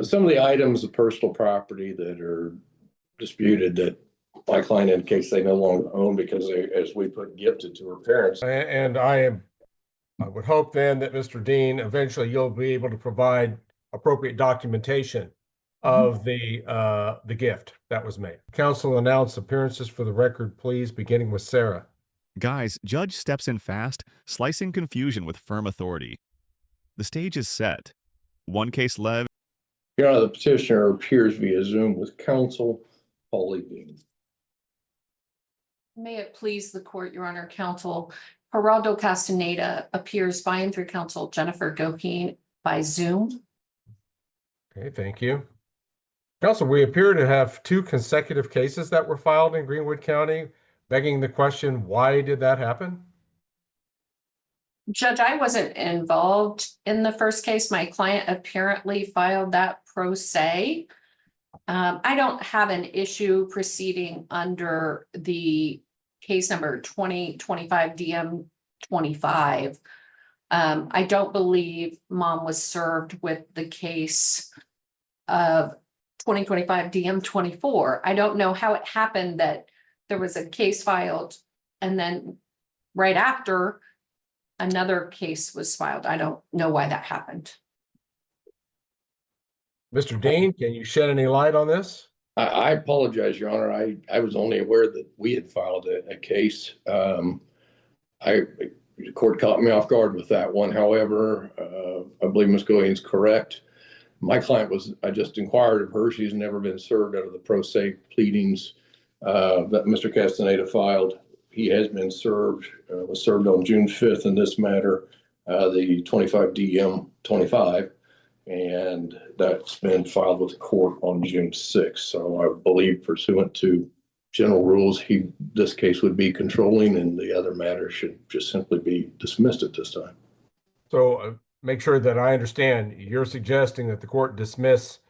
Some of the items of personal property that are disputed that my client indicates they no longer own because they, as we put, gifted to her parents. And I would hope then that Mr. Dean, eventually you'll be able to provide appropriate documentation of the gift that was made. Council announce appearances for the record, please, beginning with Sarah. Guys, judge steps in fast, slicing confusion with firm authority. The stage is set. One case left. Your Honor, the petitioner appears via Zoom with counsel, Paul Dean. May it please the court, Your Honor, counsel Geraldo Castaneda appears by and through counsel Jennifer Goheen by Zoom. Okay, thank you. Counsel, we appear to have two consecutive cases that were filed in Greenwood County, begging the question, why did that happen? Judge, I wasn't involved in the first case. My client apparently filed that pro se. I don't have an issue proceeding under the case number 2025 DM 25. I don't believe mom was served with the case of 2025 DM 24. I don't know how it happened that there was a case filed and then right after another case was filed. I don't know why that happened. Mr. Dean, can you shed any light on this? I apologize, Your Honor. I was only aware that we had filed a case. The court caught me off guard with that one. However, I believe Ms. Goheen's correct. My client I just inquired of her. She's never been served out of the pro se pleadings that Mr. Castaneda filed. He has been served, was served on June 5th in this matter, the 25 DM 25. And that's been filed with the court on June 6th. So I believe pursuant to general rules, this case would be controlling and the other matter should just simply be dismissed at this time. So make sure that I understand, you're suggesting that the court dismiss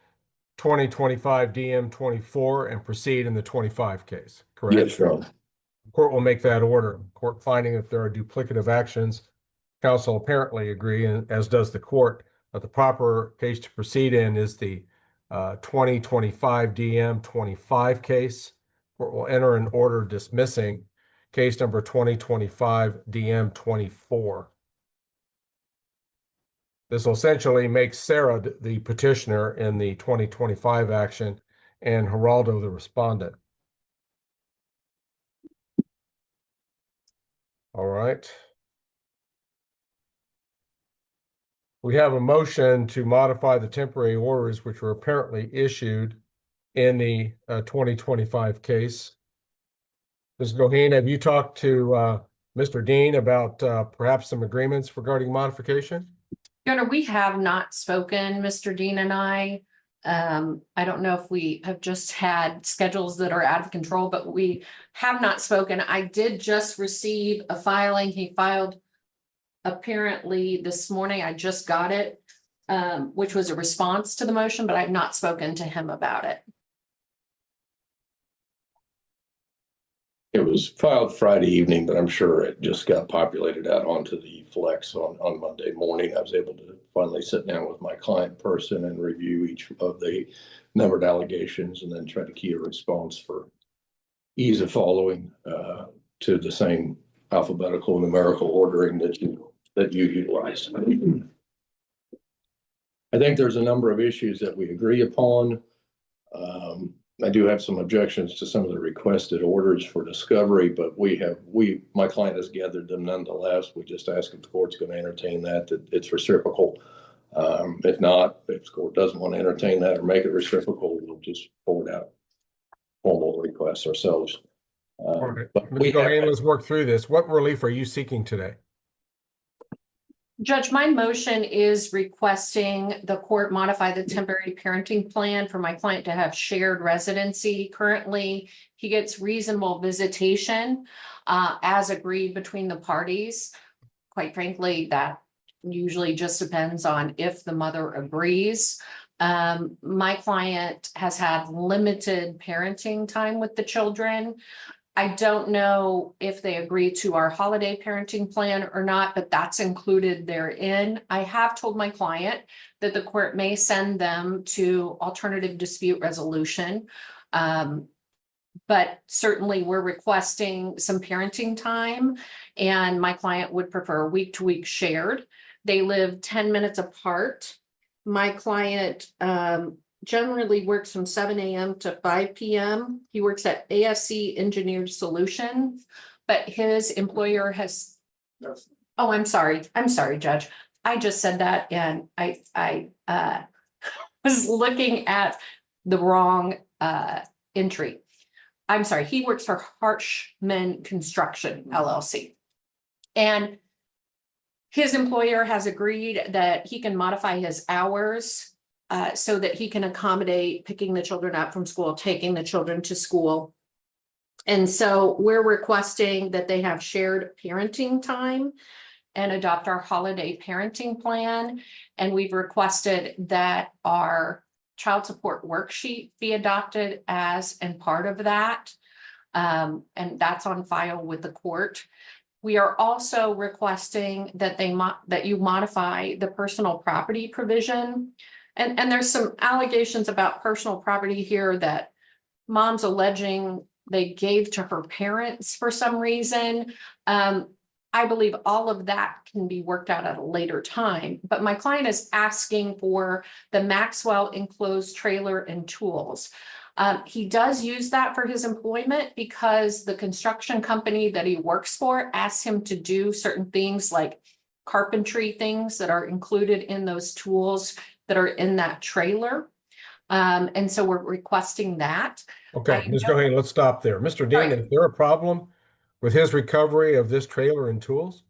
2025 DM 24 and proceed in the 25 case, correct? Yes, Your Honor. The court will make that order. Court finding that there are duplicative actions. Counsel apparently agree, and as does the court. The proper case to proceed in is the 2025 DM 25 case. Court will enter an order dismissing case number 2025 DM 24. This will essentially make Sarah the petitioner in the 2025 action and Geraldo the respondent. All right. We have a motion to modify the temporary orders which were apparently issued in the 2025 case. Ms. Goheen, have you talked to Mr. Dean about perhaps some agreements regarding modification? Your Honor, we have not spoken, Mr. Dean and I. I don't know if we have just had schedules that are out of control, but we have not spoken. I did just receive a filing. He filed apparently this morning. I just got it, which was a response to the motion, but I've not spoken to him about it. It was filed Friday evening, but I'm sure it just got populated out onto the Flex on Monday morning. I was able to finally sit down with my client in person and review each of the numbered allegations and then try to key a response for ease of following to the same alphabetical numerical ordering that you utilize. I think there's a number of issues that we agree upon. I do have some objections to some of the requested orders for discovery, but my client has gathered them nonetheless. We just ask if the court's going to entertain that it's reciprocal. If not, if the court doesn't want to entertain that or make it reciprocal, we'll just forward out formal requests ourselves. All right. Let's work through this. What relief are you seeking today? Judge, my motion is requesting the court modify the temporary parenting plan for my client to have shared residency. Currently, he gets reasonable visitation as agreed between the parties. Quite frankly, that usually just depends on if the mother agrees. My client has had limited parenting time with the children. I don't know if they agree to our holiday parenting plan or not, but that's included therein. I have told my client that the court may send them to alternative dispute resolution. But certainly we're requesting some parenting time, and my client would prefer week to week shared. They live 10 minutes apart. My client generally works from 7 a.m. to 5 p.m. He works at ASC Engineered Solutions, but his employer has, oh, I'm sorry, Judge. I just said that, and I was looking at the wrong entry. I'm sorry, he works for Harshman Construction LLC. And his employer has agreed that he can modify his hours so that he can accommodate picking the children up from school, taking the children to school. And so we're requesting that they have shared parenting time and adopt our holiday parenting plan. And we've requested that our child support worksheet be adopted as and part of that. And that's on file with the court. We are also requesting that that you modify the personal property provision. And there's some allegations about personal property here that mom's alleging they gave to her parents for some reason. I believe all of that can be worked out at a later time, but my client is asking for the Maxwell enclosed trailer and tools. He does use that for his employment because the construction company that he works for asks him to do certain things like carpentry things that are included in those tools that are in that trailer. And so we're requesting that. Okay, Ms. Goheen, let's stop there. Mr. Dean, is there a problem with his recovery of this trailer and tools?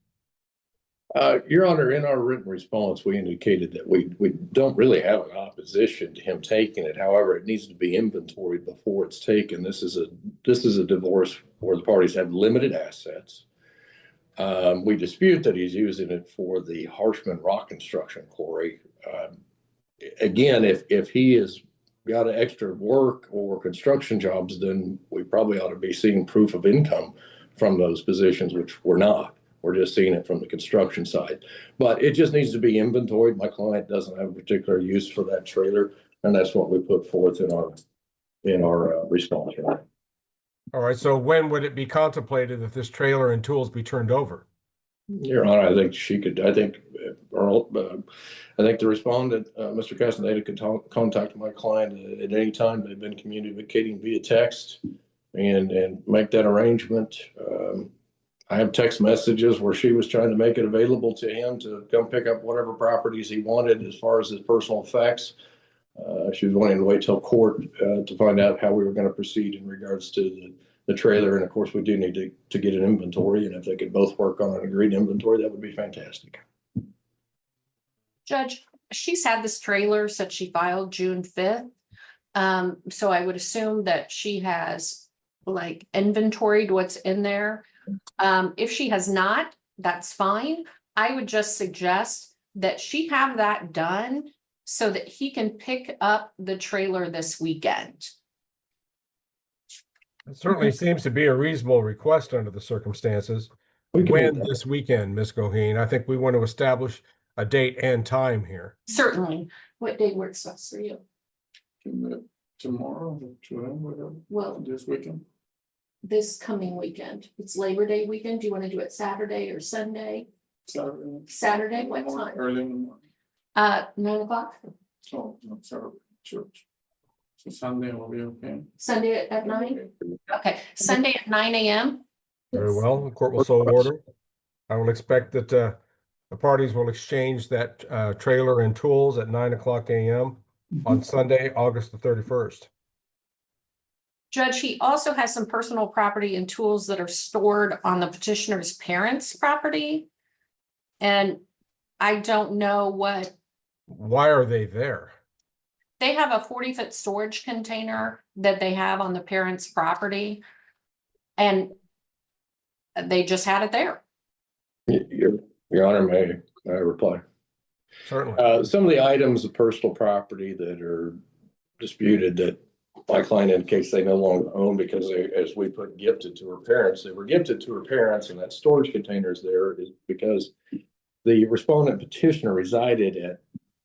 Your Honor, in our written response, we indicated that we don't really have an opposition to him taking it. However, it needs to be inventoried before it's taken. This is a divorce where the parties have limited assets. We dispute that he's using it for the Harshman rock construction quarry. Again, if he has got extra work or construction jobs, then we probably ought to be seeing proof of income from those positions, which we're not. We're just seeing it from the construction side. But it just needs to be inventoried. My client doesn't have a particular use for that trailer, and that's what we put forth in our response. All right, so when would it be contemplated that this trailer and tools be turned over? Your Honor, I think the respondent, Mr. Castaneda, could contact my client at any time. They've been communicating via text and make that arrangement. I have text messages where she was trying to make it available to him to come pick up whatever properties he wanted as far as his personal effects. She was wanting to wait till court to find out how we were going to proceed in regards to the trailer. And of course, we do need to get an inventory. And if they could both work on an agreed inventory, that would be fantastic. Judge, she's had this trailer since she filed June 5th. So I would assume that she has like inventoried what's in there. If she has not, that's fine. I would just suggest that she have that done so that he can pick up the trailer this weekend. It certainly seems to be a reasonable request under the circumstances. When this weekend, Ms. Goheen? I think we want to establish a date and time here. Certainly. What day works best for you? Tomorrow, whatever. Well, This weekend. this coming weekend. It's Labor Day weekend. Do you want to do it Saturday or Sunday? Saturday. Saturday, what time? Early in the morning. 9 o'clock. Oh, no, Saturday, church. So Sunday will be okay. Sunday at 9? Okay, Sunday at 9 a.m. Very well. The court will so order. I will expect that the parties will exchange that trailer and tools at 9 o'clock a.m. on Sunday, August the 31st. Judge, he also has some personal property and tools that are stored on the petitioner's parents' property. And I don't know what. Why are they there? They have a 40-foot storage container that they have on the parents' property. And they just had it there. Your Honor, may I reply? Certainly. Some of the items of personal property that are disputed that my client indicates they no longer own because they, as we put, gifted to her parents. They were gifted to her parents, and that storage container is there is because the respondent petitioner resided at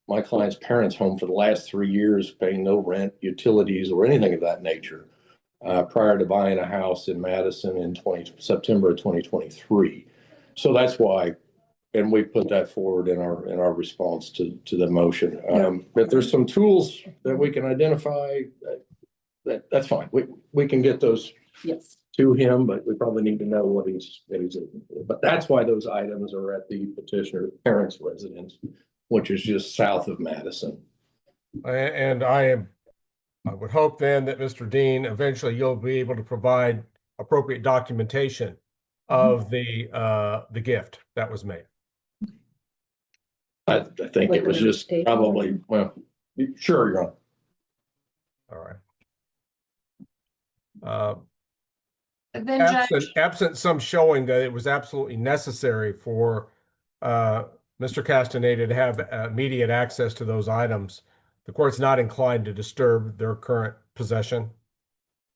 my client's parents' home for the last 3 years, paying no rent, utilities, or anything of that nature, prior to buying a house in Madison in September of 2023. So that's why, and we put that forward in our response to the motion. But there's some tools that we can identify. That's fine. We can get those Yes. to him, but we probably need to know what he's looking for. But that's why those items are at the petitioner's parents' residence, which is just south of Madison. And I would hope then that Mr. Dean, eventually you'll be able to provide appropriate documentation of the gift that was made. I think Like it was the just date? probably, well, sure, you're on. All right. Then Judge, Absent some showing that it was absolutely necessary for Mr. Castaneda to have immediate access to those items, the court's not inclined to disturb their current possession.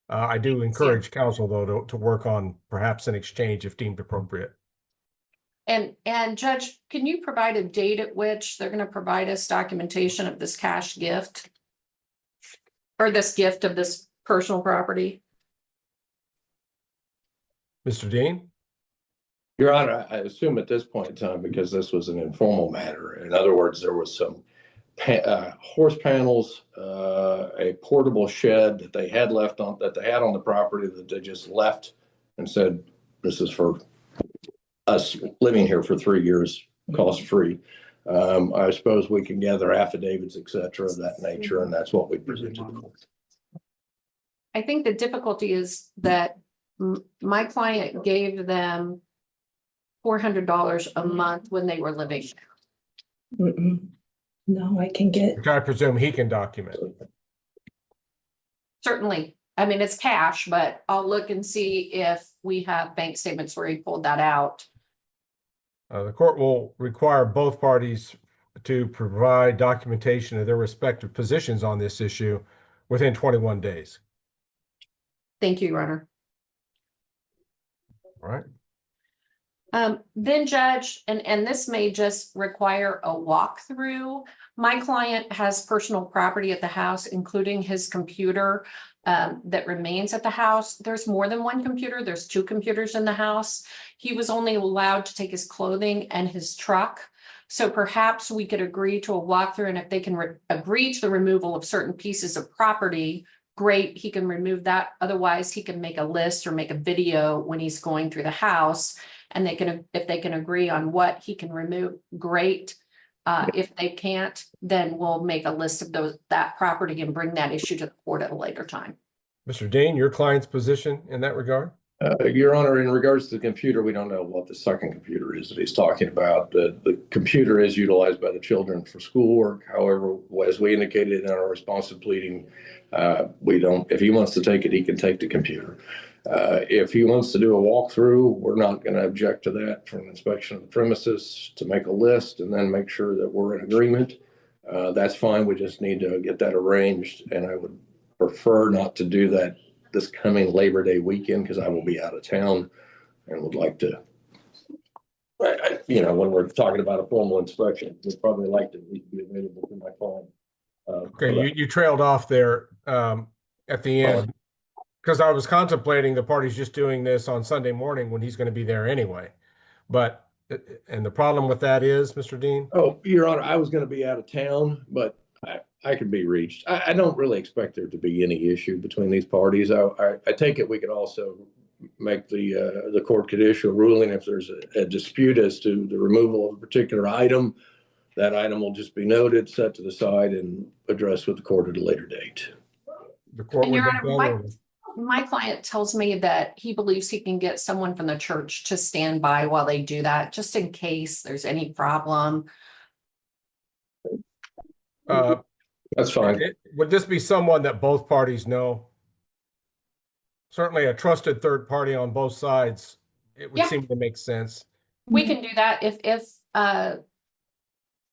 I do encourage counsel, though, to work on perhaps an exchange if deemed appropriate. and Judge, can you provide a date at which they're going to provide us documentation of this cash gift? Or this gift of this personal property? Mr. Dean? Your Honor, I assume at this point in time, because this was an informal matter, in other words, there was some horse panels, a portable shed that they had on the property that they just left and said, this is for us living here for 3 years, cost free. I suppose we can gather affidavits, et cetera, of that nature, and that's what we presented. I think the difficulty is that my client gave them $400 a month when they were living. No, I can get, Which I presume he can document. Certainly, I mean, it's cash, but I'll look and see if we have bank statements where he pulled that out. The court will require both parties to provide documentation of their respective positions on this issue within 21 days. Thank you, Your Honor. All right. Then Judge, and this may just require a walkthrough. My client has personal property at the house, including his computer that remains at the house. There's more than one computer. There's 2 computers in the house. He was only allowed to take his clothing and his truck. So perhaps we could agree to a walkthrough, and if they can agree to the removal of certain pieces of property, great, he can remove that. Otherwise, he can make a list or make a video when he's going through the house. And if they can agree on what he can remove, great. If they can't, then we'll make a list of that property and bring that issue to the court at a later time. Mr. Dean, your client's position in that regard? Your Honor, in regards to the computer, we don't know what the second computer is that he's talking about. The computer is utilized by the children for schoolwork. However, as we indicated in our response to pleading, if he wants to take it, he can take the computer. If he wants to do a walkthrough, we're not going to object to that for an inspection of the premises to make a list and then make sure that we're in agreement. That's fine. We just need to get that arranged, and I would prefer not to do that this coming Labor Day weekend because I will be out of town and would like to, when we're talking about a formal inspection, we'd probably like to be available to my client. Okay, you trailed off there at the end because I was contemplating the parties just doing this on Sunday morning when he's going to be there anyway. And the problem with that is, Mr. Dean? Oh, Your Honor, I was going to be out of town, but I could be reached. I don't really expect there to be any issue between these parties. I take it we could also make the court could issue a ruling if there's a dispute as to the removal of a particular item. That item will just be noted, set to the side, and addressed with the court at a later date. The court And would Your make Honor, that order. my client tells me that he believes he can get someone from the church to stand by while they do that, just in case there's any problem. That's fine. Would this be someone that both parties know? Certainly a trusted third party on both sides. It would Yeah. seem to make sense. We can do that.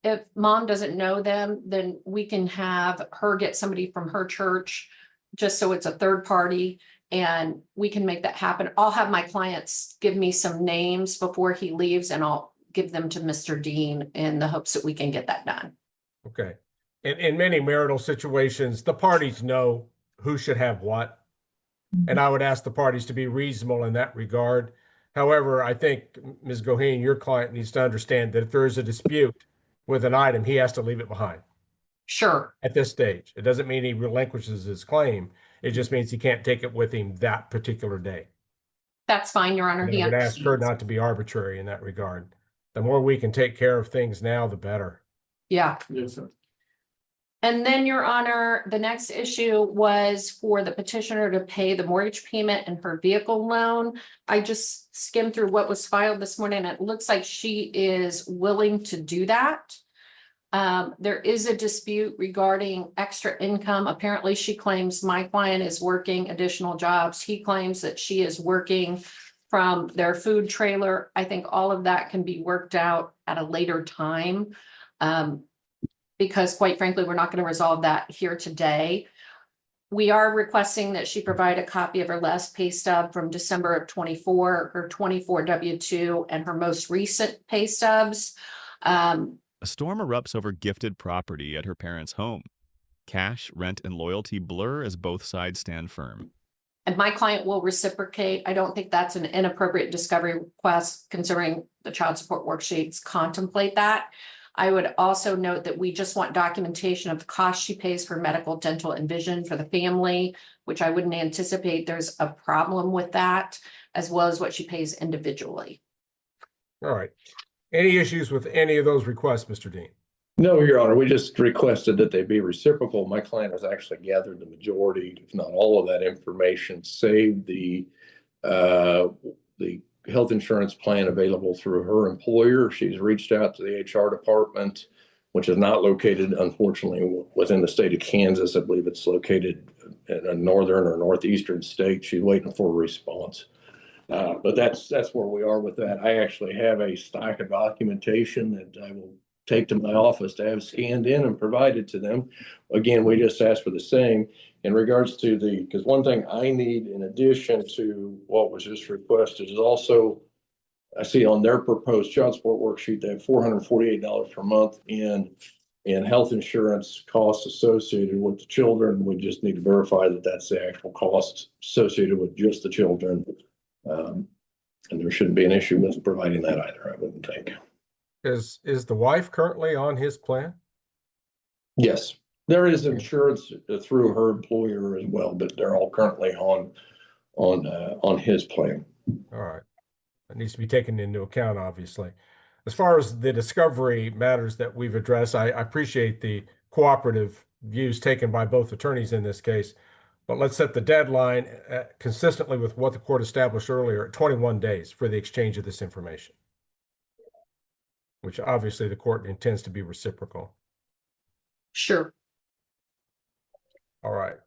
If mom doesn't know them, then we can have her get somebody from her church just so it's a third party and we can make that happen. I'll have my clients give me some names before he leaves and I'll give them to Mr. Dean in the hopes that we can get that done. Okay. In many marital situations, the parties know who should have what. And I would ask the parties to be reasonable in that regard. However, I think, Ms. Goheen, your client needs to understand that if there is a dispute with an item, he has to leave it behind Sure. at this stage. It doesn't mean he relinquishes his claim. It just means he can't take it with him that particular day. That's fine, Your Honor. And He I would ask her understands. not to be arbitrary in that regard. The more we can take care of things now, the better. Yeah. Yes, sir. And then, Your Honor, the next issue was for the petitioner to pay the mortgage payment and her vehicle loan. I just skimmed through what was filed this morning. It looks like she is willing to do that. There is a dispute regarding extra income. Apparently, she claims my client is working additional jobs. He claims that she is working from their food trailer. I think all of that can be worked out at a later time. Because quite frankly, we're not going to resolve that here today. We are requesting that she provide a copy of her last pay stub from December of 24, her 24 W-2, and her most recent pay stubs. A storm erupts over gifted property at her parents' home. Cash, rent, and loyalty blur as both sides stand firm. And my client will reciprocate. I don't think that's an inappropriate discovery request, considering the child support worksheets contemplate that. I would also note that we just want documentation of the cost she pays for medical, dental, and vision for the family, which I wouldn't anticipate there's a problem with that, as well as what she pays individually. All right. Any issues with any of those requests, Mr. Dean? No, Your Honor, we just requested that they be reciprocal. My client has actually gathered the majority, if not all of that information, save the health insurance plan available through her employer. She's reached out to the HR department, which is not located, unfortunately, within the state of Kansas. I believe it's located in a northern or northeastern state. She's waiting for a response. But that's where we are with that. I actually have a stack of documentation that I will take to my office to have scanned in and provided to them. Again, we just asked for the same in regards to because one thing I need in addition to what was just requested is also, I see on their proposed child support worksheet, they have $448 per month in health insurance costs associated with the children. We just need to verify that that's the actual cost associated with just the children. And there shouldn't be an issue with providing that either, I wouldn't think. Is the wife currently on his plan? Yes, there is insurance through her employer as well, but they're all currently on his plan. All right. That needs to be taken into account, obviously. As far as the discovery matters that we've addressed, I appreciate the cooperative views taken by both attorneys in this case, but let's set the deadline consistently with what the court established earlier at 21 days for the exchange of this information, which obviously the court intends to be reciprocal. Sure. All right.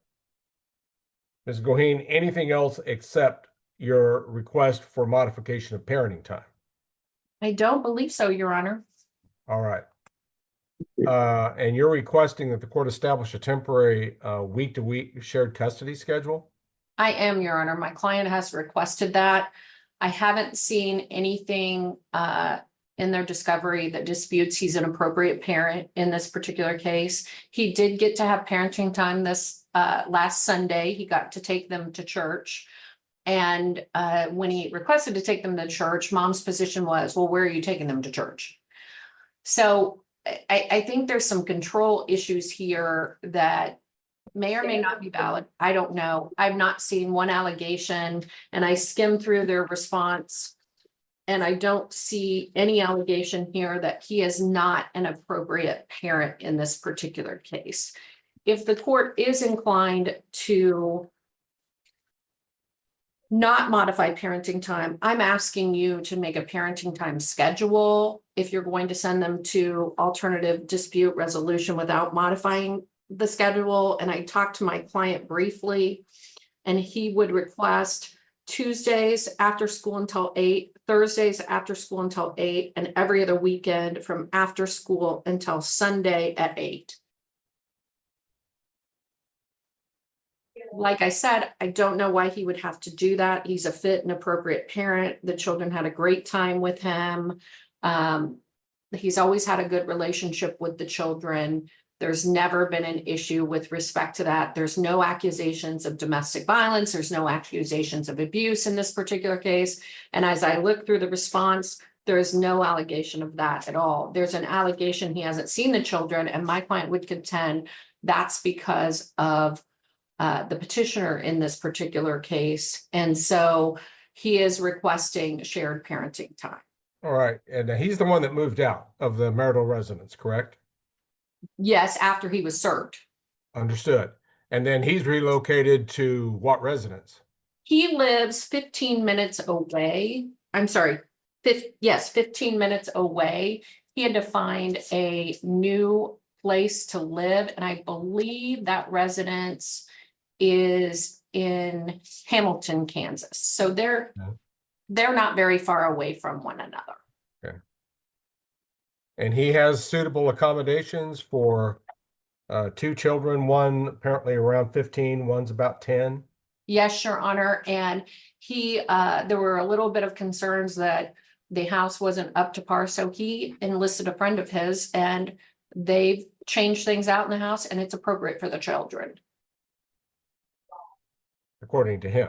Ms. Goheen, anything else except your request for modification of parenting time? I don't believe so, Your Honor. All right. And you're requesting that the court establish a temporary week-to-week shared custody schedule? I am, Your Honor. My client has requested that. I haven't seen anything in their discovery that disputes he's an appropriate parent in this particular case. He did get to have parenting time this last Sunday. He got to take them to church. And when he requested to take them to church, mom's position was, well, where are you taking them to church? So I think there's some control issues here that may or may not be valid. I don't know. I've not seen one allegation, and I skimmed through their response, and I don't see any allegation here that he is not an appropriate parent in this particular case. If the court is inclined to not modify parenting time, I'm asking you to make a parenting time schedule if you're going to send them to alternative dispute resolution without modifying the schedule. And I talked to my client briefly, and he would request Tuesdays after school until 8, Thursdays after school until 8, and every other weekend from after school until Sunday at 8. like I said, I don't know why he would have to do that. He's a fit and appropriate parent. The children had a great time with him. He's always had a good relationship with the children. There's never been an issue with respect to that. There's no accusations of domestic violence. There's no accusations of abuse in this particular case. And as I look through the response, there is no allegation of that at all. There's an allegation he hasn't seen the children, and my client would contend that's because of the petitioner in this particular case. And so he is requesting shared parenting time. All right, and he's the one that moved out of the marital residence, correct? Yes, after he was served. Understood. And then he's relocated to what residence? He lives 15 minutes away. I'm sorry, 15 minutes away. He had to find a new place to live, and I believe that residence is in Hamilton, Kansas. So they're not very far away from one another. Okay. And he has suitable accommodations for two children, one apparently around 15, one's about 10. Yes, Your Honor. And he, there were a little bit of concerns that the house wasn't up to par. So he enlisted a friend of his, and they've changed things out in the house, and it's appropriate for the children. According to him.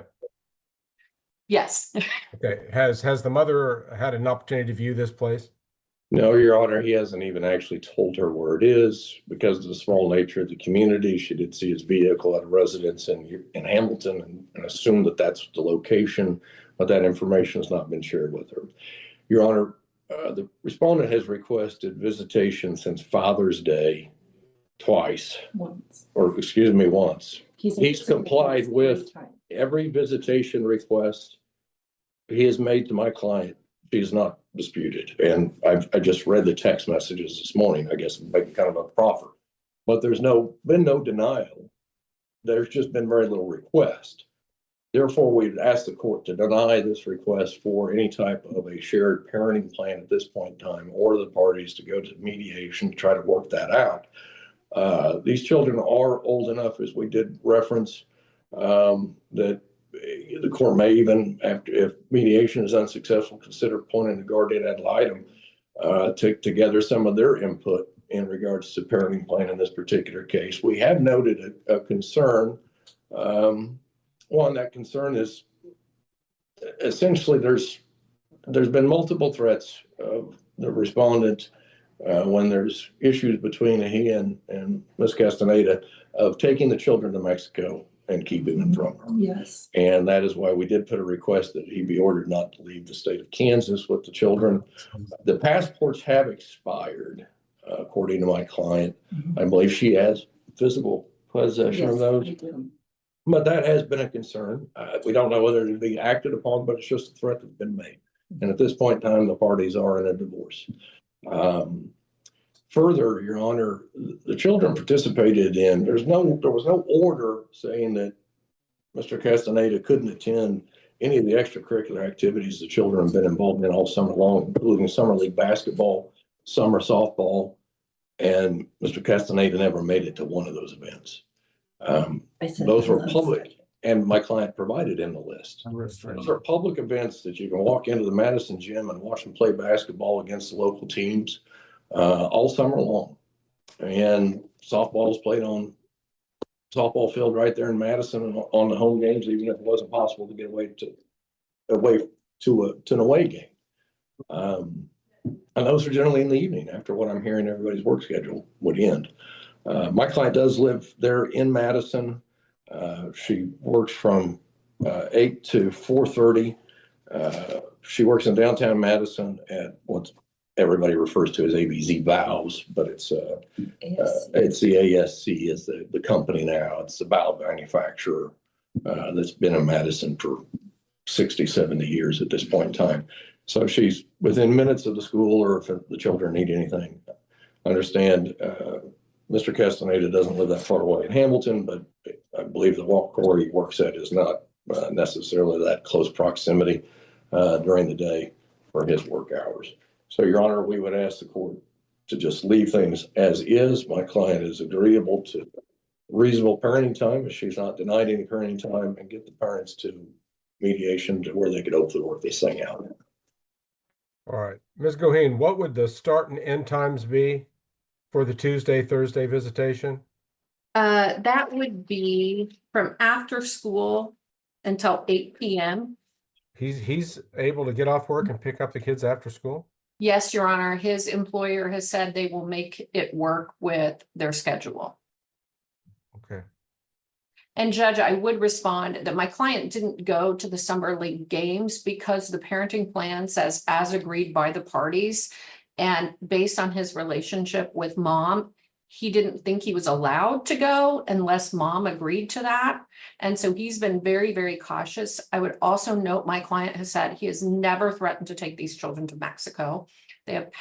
Yes. Okay. Has the mother had an opportunity to view this place? No, Your Honor, he hasn't even actually told her where it is because of the small nature of the community. She did see his vehicle at a residence in Hamilton and assumed that that's the location, but that information has not been shared with her. Your Honor, the respondent has requested visitation since Father's Day twice, once. He's complied with every visitation request he has made to my client. She's not disputed. And I just read the text messages this morning. I guess I'm making kind of a proffer, but there's been no denial. There's just been very little request. Therefore, we'd ask the court to deny this request for any type of a shared parenting plan at this point in time, or the parties to go to mediation to try to work that out. These children are old enough, as we did reference, that the court may even, if mediation is unsuccessful, consider appointing a guardian ad litem to gather some of their input in regards to parenting plan in this particular case. We have noted a concern. One, that concern is essentially there's been multiple threats of the respondent when there's issues between he and Ms. Castaneda of taking the children to Mexico and keeping them from her. Yes. And that is why we did put a request that he be ordered not to leave the state of Kansas with the children. The passports have expired, according to my client. I believe she has physical possession of those. But that has been a concern. We don't know whether it'll be acted upon, but it's just a threat that's been made. And at this point in time, the parties are in a divorce. Further, Your Honor, the children participated in, there was no order saying that Mr. Castaneda couldn't attend any of the extracurricular activities the children have been involved in all summer long, including summer league basketball, summer softball, and Mr. Castaneda never made it to one of those events. Those were public, and my client provided in the list. Those are public events that you can walk into the Madison gym and watch them play basketball against the local teams all summer long. And softball is played on softball field right there in Madison and on the home games, even if it wasn't possible to get away to an away game. And those are generally in the evening after what I'm hearing everybody's work schedule would end. My client does live there in Madison. She works from 8 to 4:30. She works in downtown Madison at what everybody refers to as ABZ Valves, but it's the ASC is the company now. It's the valve manufacturer that's been in Madison for 60, 70 years at this point in time. So she's within minutes of the school, or if the children need anything. I understand Mr. Castaneda doesn't live that far away in Hamilton, but I believe the walk where he works at is not necessarily that close proximity during the day for his work hours. So, Your Honor, we would ask the court to just leave things as is. My client is agreeable to reasonable parenting time, if she's not denied any parenting time, and get the parents to mediation to where they could hopefully work this thing out. All right, Ms. Goheen, what would the start and end times be for the Tuesday, Thursday visitation? That would be from after school until 8 p.m. He's able to get off work and pick up the kids after school? Yes, Your Honor, his employer has said they will make it work with their schedule. Okay. And Judge, I would respond that my client didn't go to the Summer League games because the parenting plan says as agreed by the parties. And based on his relationship with mom, he didn't think he was allowed to go unless mom agreed to that. And so he's been very, very cautious. I would also note my client has said he has never threatened to take these children to Mexico. They have,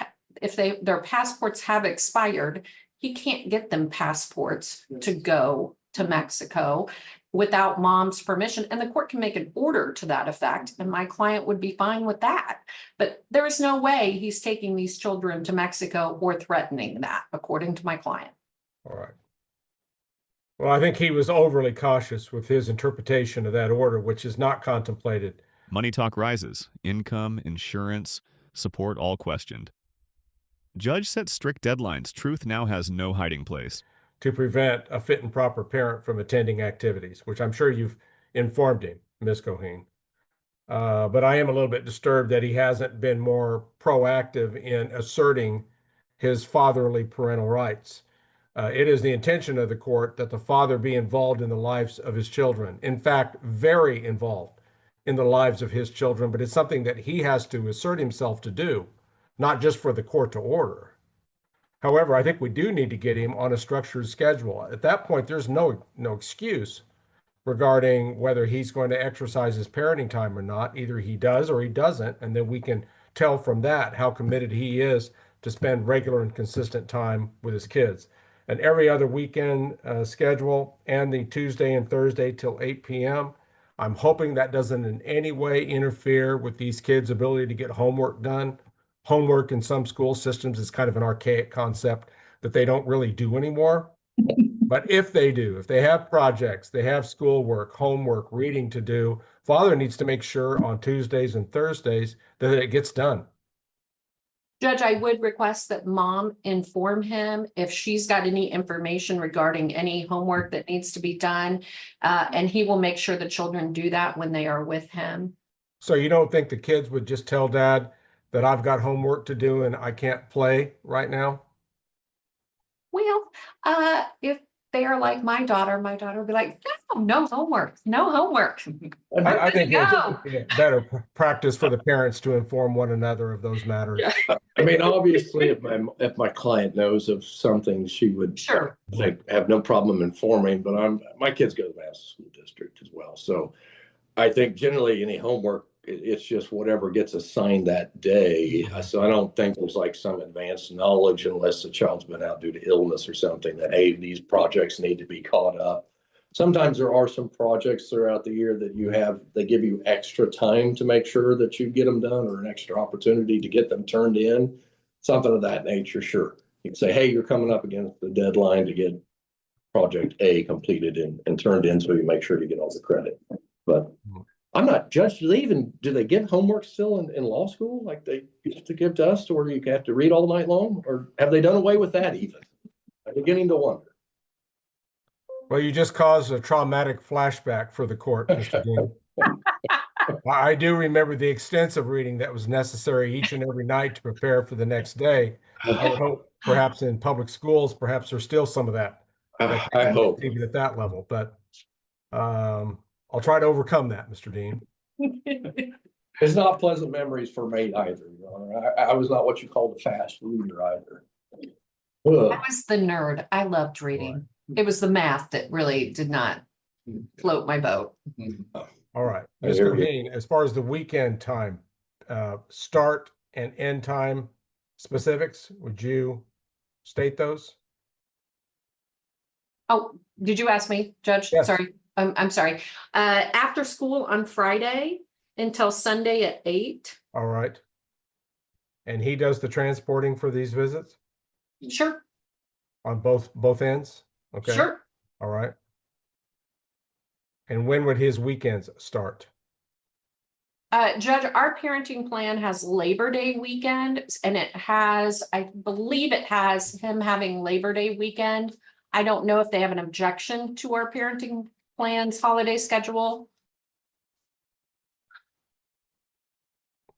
if their passports have expired, he can't get them passports to go to Mexico without mom's permission. And the court can make an order to that effect. And my client would be fine with that. But there is no way he's taking these children to Mexico or threatening that, according to my client. All right. Well, I think he was overly cautious with his interpretation of that order, which is not contemplated. Money talk rises. Income, insurance, support all questioned. Judge sets strict deadlines. Truth now has no hiding place. To prevent a fit and proper parent from attending activities, which I'm sure you've informed him, Ms. Goheen. But I am a little bit disturbed that he hasn't been more proactive in asserting his fatherly parental rights. It is the intention of the court that the father be involved in the lives of his children. In fact, very involved in the lives of his children, but it's something that he has to assert himself to do, not just for the court to order. However, I think we do need to get him on a structured schedule. At that point, there's no excuse regarding whether he's going to exercise his parenting time or not. Either he does or he doesn't, and then we can tell from that how committed he is to spend regular and consistent time with his kids. And every other weekend schedule and the Tuesday and Thursday till 8 p.m. I'm hoping that doesn't in any way interfere with these kids' ability to get homework done. Homework in some school systems is kind of an archaic concept that they don't really do anymore. But if they do, if they have projects, they have schoolwork, homework, reading to do, father needs to make sure on Tuesdays and Thursdays that it gets done. Judge, I would request that mom inform him if she's got any information regarding any homework that needs to be done. And he will make sure the children do that when they are with him. So you don't think the kids would just tell dad that I've got homework to do and I can't play right now? Well, if they are like my daughter would be like, no homework, no homework. I think Go. it's better practice for the parents to inform one another of those matters. Yeah. I mean, obviously, if my client knows of something, she would Sure. have no problem informing. But my kids go to the Mass School District as well, so I think generally any homework, it's just whatever gets assigned that day. So I don't think there's like some advanced knowledge unless the child's been out due to illness or something that, hey, these projects need to be caught up. Sometimes there are some projects throughout the year that they give you extra time to make sure that you get them done, or an extra opportunity to get them turned in, something of that nature. Sure. You can say, hey, you're coming up against the deadline to get project A completed and turned in, so you make sure you get all the credit. But I'm not judged. Do they give homework still in law school like they used to give to us, or you have to read all night long? Or have they done away with that even? I'm beginning to wonder. Well, you just caused a traumatic flashback for the court, Mr. Dean. I do remember the extensive reading that was necessary each and every night to prepare for the next day. I would hope perhaps in public schools, perhaps there's still some of that. I hope. Even at that level, but I'll try to overcome that, Mr. Dean. It's not pleasant memories for me either. I was not what you call the fast reader either. I was the nerd. I loved reading. It was the math that really did not float my boat. All right, Ms. Goheen, as far as the weekend time, start and end time specifics, would you state those? Oh, did you ask me, Judge? Yes. Sorry. I'm sorry. After school on Friday until Sunday at 8. All right. And he does the transporting for these visits Sure. on both ends? Okay. Sure. All right. And when would his weekends start? Judge, our parenting plan has Labor Day weekend, and it has, I believe it has him having Labor Day weekend. I don't know if they have an objection to our parenting plan's holiday schedule.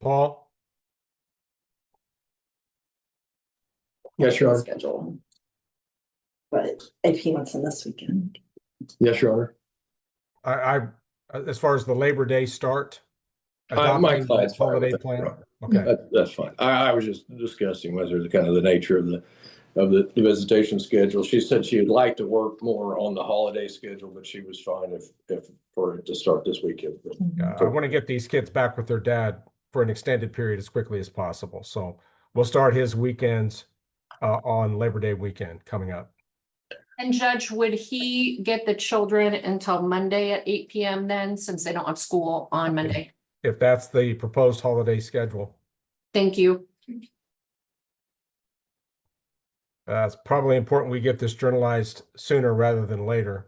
Paul? Yes, Your Honor. Schedule. But if he wants them this weekend. Yes, Your Honor. I as far as the Labor Day start, My adopting client's fine holiday with that, plan. Your Honor. Okay, That's fine. I was just discussing whether the kind of the nature of the visitation schedule. She said she would like to work more on the holiday schedule, but she was fine if for it to start this weekend. I want to get these kids back with their dad for an extended period as quickly as possible. So we'll start his weekends on Labor Day weekend coming up. And Judge, would he get the children until Monday at 8 p.m. then, since they don't have school on Monday? If that's the proposed holiday schedule. Thank you. It's probably important we get this journalized sooner rather than later,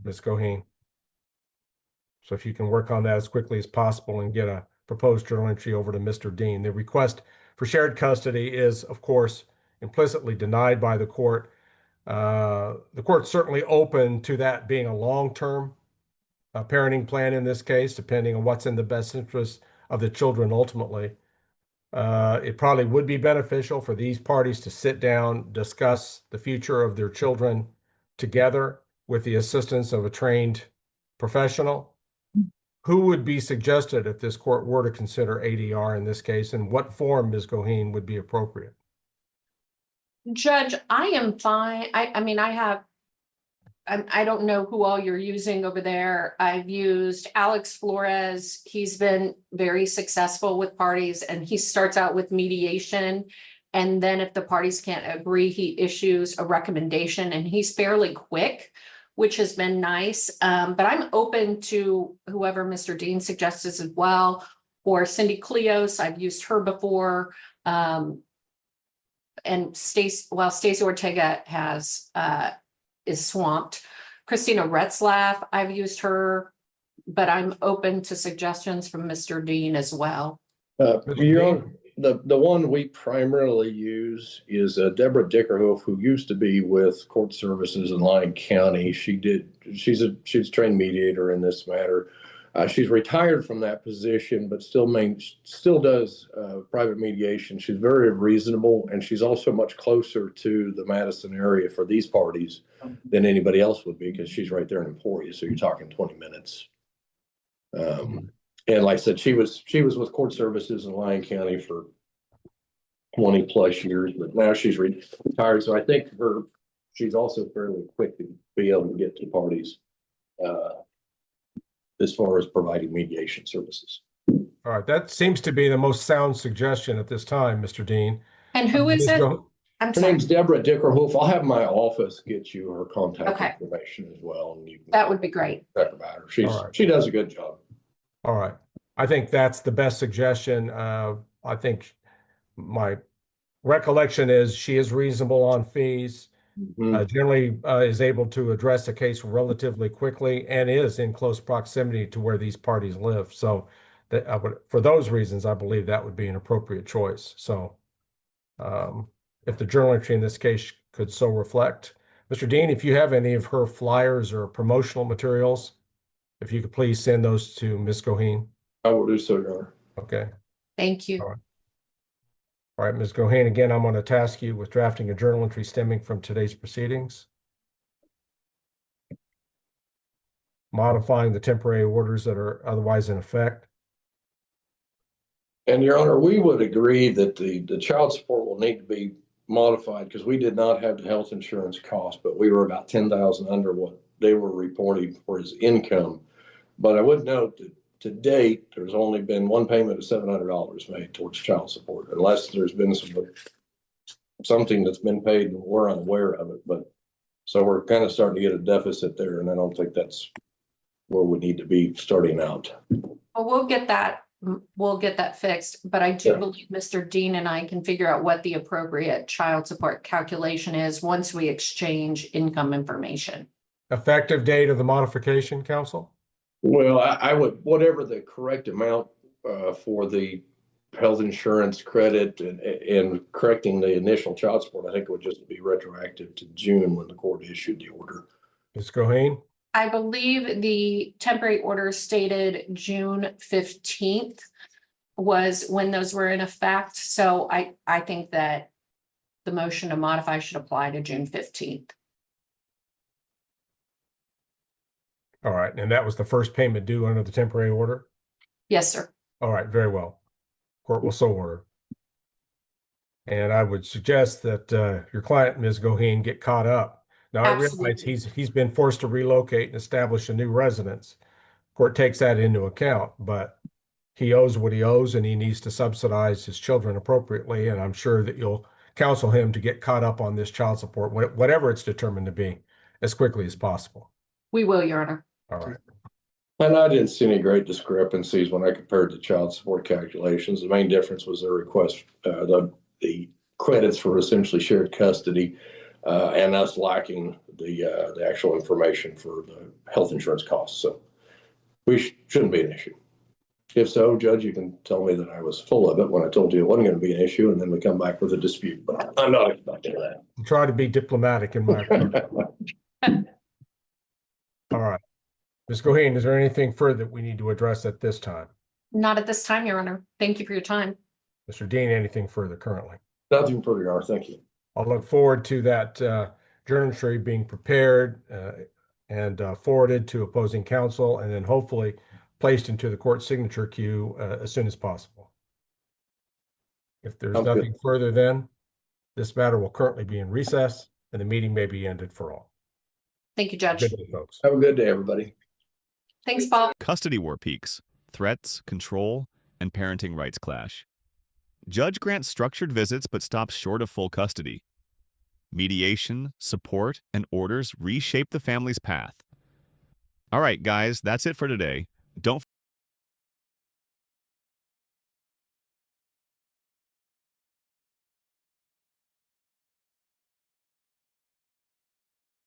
Ms. Goheen. So if you can work on that as quickly as possible and get a proposed journal entry over to Mr. Dean. The request for shared custody is, of course, implicitly denied by the court. The court's certainly open to that being a long-term parenting plan in this case, depending on what's in the best interest of the children ultimately. It probably would be beneficial for these parties to sit down, discuss the future of their children together with the assistance of a trained professional. Who would be suggested if this court were to consider ADR in this case, and what form, Ms. Goheen, would be appropriate? Judge, I am fine. I mean, I don't know who all you're using over there. I've used Alex Flores. He's been very successful with parties, and he starts out with mediation. And then if the parties can't agree, he issues a recommendation, and he's fairly quick, which has been nice. But I'm open to whoever Mr. Dean suggests as well, or Cindy Cleos. I've used her before. And Stacey Ortega is swamped. Christina Retzlaff, I've used her, but I'm open to suggestions from Mr. Dean as well. The one we primarily use is Deborah Dickerhoof, who used to be with Court Services in Lyon County. She's a trained mediator in this matter. She's retired from that position, but still does private mediation. She's very reasonable, and she's also much closer to the Madison area for these parties than anybody else would be, because she's right there in Emporia. So you're talking 20 minutes. And like I said, she was with Court Services in Lyon County for 20 plus years, but now she's retired. So I think she's also fairly quick to be able to get to parties. As far as providing mediation services. All right, that seems to be the most sound suggestion at this time, Mr. Dean. And who is it? I'm Her sorry. name's Deborah Dickerhoof. I'll have my office get you her contact Okay. information as well, and you can That would be great. talk about her. All right. She does a good job. All right, I think that's the best suggestion. I think my recollection is she is reasonable on fees. Generally is able to address a case relatively quickly and is in close proximity to where these parties live. So for those reasons, I believe that would be an appropriate choice. So if the journal entry in this case could so reflect. Mr. Dean, if you have any of her flyers or promotional materials, if you could please send those to Ms. Goheen. I will do so, Your Honor. Okay. Thank you. All right. All right, Ms. Goheen, again, I'm going to task you with drafting a journal entry stemming from today's proceedings, modifying the temporary orders that are otherwise in effect. And Your Honor, we would agree that the child support will need to be modified, because we did not have the health insurance cost, but we were about 10,000 under what they were reporting for his income. But I would note that to date, there's only been one payment of $700 made towards child support, unless there's been something that's been paid and we're unaware of it. But so we're kind of starting to get a deficit there, and I don't think that's where we need to be starting out. Well, we'll get that fixed, but I do believe Mr. Dean and I can figure out what the appropriate child support calculation is once we exchange income information. Effective date of the modification, counsel? Well, I would, whatever the correct amount for the health insurance credit and correcting the initial child support, I think it would just be retroactive to June when the court issued the order. Ms. Goheen? I believe the temporary order stated June 15th was when those were in effect. So I think that the motion to modify should apply to June 15th. All right, and that was the first payment due under the temporary order? Yes, sir. All right, very well. Court will so order. And I would suggest that your client, Ms. Goheen, get caught up. Now, I realize Absolutely. he's been forced to relocate and establish a new residence. Court takes that into account, but he owes what he owes and he needs to subsidize his children appropriately. And I'm sure that you'll counsel him to get caught up on this child support, whatever it's determined to be, as quickly as possible. We will, Your Honor. All right. And I didn't see any great discrepancies when I compared the child support calculations. The main difference was their request, the credits for essentially shared custody, and us lacking the actual information for the health insurance costs. So we shouldn't be an issue. If so, Judge, you can tell me that I was full of it when I told you it wasn't going to be an issue, and then we come back with a dispute. But I'm not expecting that. Try to be diplomatic in my approach. All right. Ms. Goheen, is there anything further that we need to address at this time? Not at this time, Your Honor. Thank you for your time. Mr. Dean, anything further currently? Nothing further, Your Honor. Thank you. I'll look forward to that journal entry being prepared and forwarded to opposing counsel and then hopefully placed into the court signature queue as soon as possible. If there's Sounds nothing further then, this matter will currently be in recess and the meeting may be ended for all. Thank you, Judge. Good day, folks. Have a good day, everybody. Thanks, Paul. Custody war peaks, threats, control, and parenting rights clash. Judge grants structured visits but stops short of full custody. Mediation, support, and orders reshape the family's path. All right, guys, that's it for today. Don't